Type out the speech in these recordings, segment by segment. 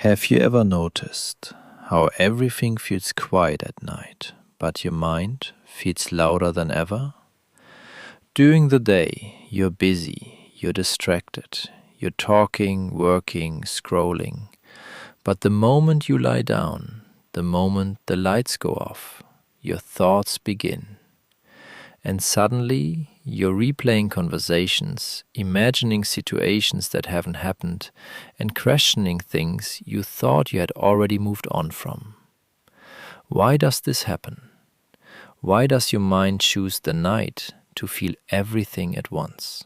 Have you ever noticed how everything feels quiet at night, but your mind feels louder than ever? During the day, you're busy, you're distracted, you're talking, working, scrolling. But the moment you lie down, the moment the lights go off, your thoughts begin. And suddenly, you're replaying conversations, imagining situations that haven't happened, and questioning things you thought you had already moved on from. Why does this happen? Why does your mind choose the night to feel everything at once?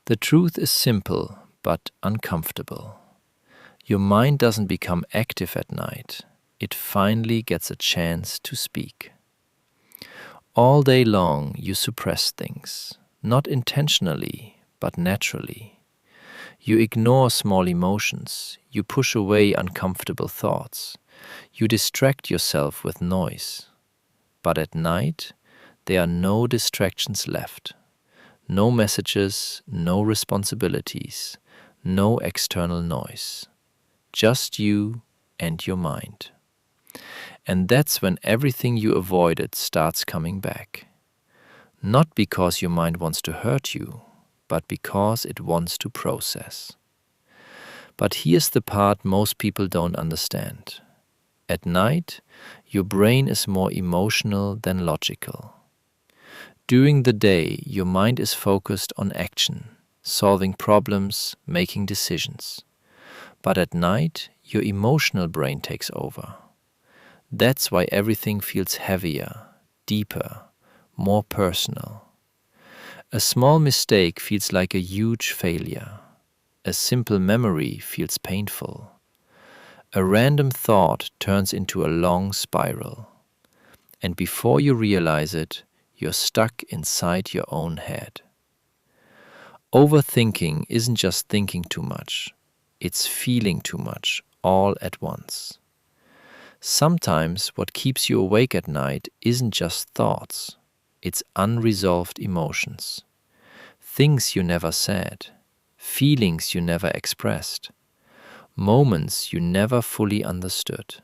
The truth is simple but uncomfortable. Your mind doesn't become active at night. It finally gets a chance to speak. All day long you suppress things, not intentionally, but naturally. You ignore small emotions, you push away uncomfortable thoughts, you distract yourself with noise. But at night, there are no distractions left. No messages, no responsibilities, no external noise. Just you and your mind. And that's when everything you avoided starts coming back. Not because your mind wants to hurt you, but because it wants to process. But here's the part most people don't understand. At night, your brain is more emotional than logical. During the day, your mind is focused on action, solving problems, making decisions. But at night, your emotional brain takes over. That's why everything feels heavier, deeper, more personal. A small mistake feels like a huge failure. A simple memory feels painful. A random thought turns into a long spiral. And before you realize it, you're stuck inside your own head. Overthinking isn't just thinking too much. It's feeling too much all at once. Sometimes what keeps you awake at night isn't just thoughts, it's unresolved emotions. Things you never said, feelings you never expressed, moments you never fully understood.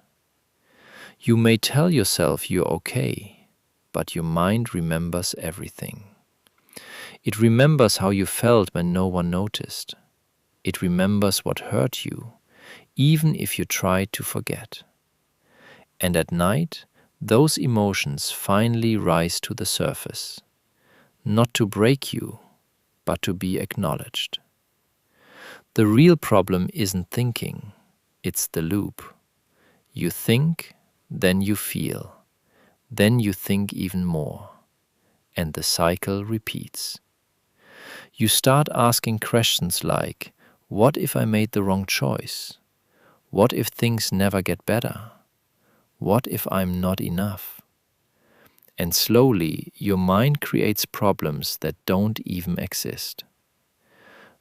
You may tell yourself you're okay, but your mind remembers everything. It remembers how you felt when no one noticed. It remembers what hurt you, even if you try to forget. And at night, those emotions finally rise to the surface, not to break you, but to be acknowledged. The real problem isn't thinking, it's the loop. You think, then you feel, then you think even more, and the cycle repeats. You start asking questions like, what if I made the wrong choice? What if things never get better? What if I'm not enough? And slowly, your mind creates problems that don't even exist.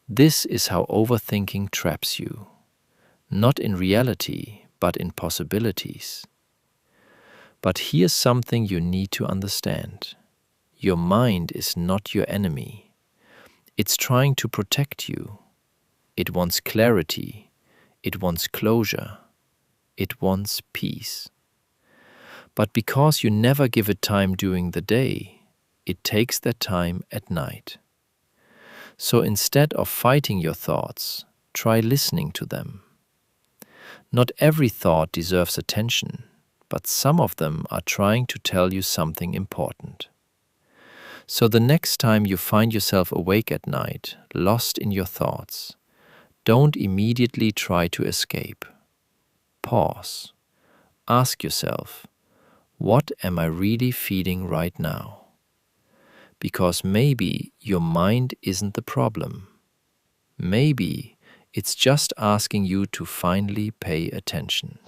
This is how overthinking traps you, not in reality, but in possibilities. But here's something you need to understand. Your mind is not your enemy. It's trying to protect you. It wants clarity. It wants closure. It wants peace. But because you never give it time during the day, it takes that time at night. So instead of fighting your thoughts, try listening to them. Not every thought deserves attention, but some of them are trying to tell you something important. So the next time you find yourself awake at night, lost in your thoughts, don't immediately try to escape. Pause. Ask yourself, what am I really feeling right now? Because maybe your mind isn't the problem. Maybe it's just asking you to finally pay attention.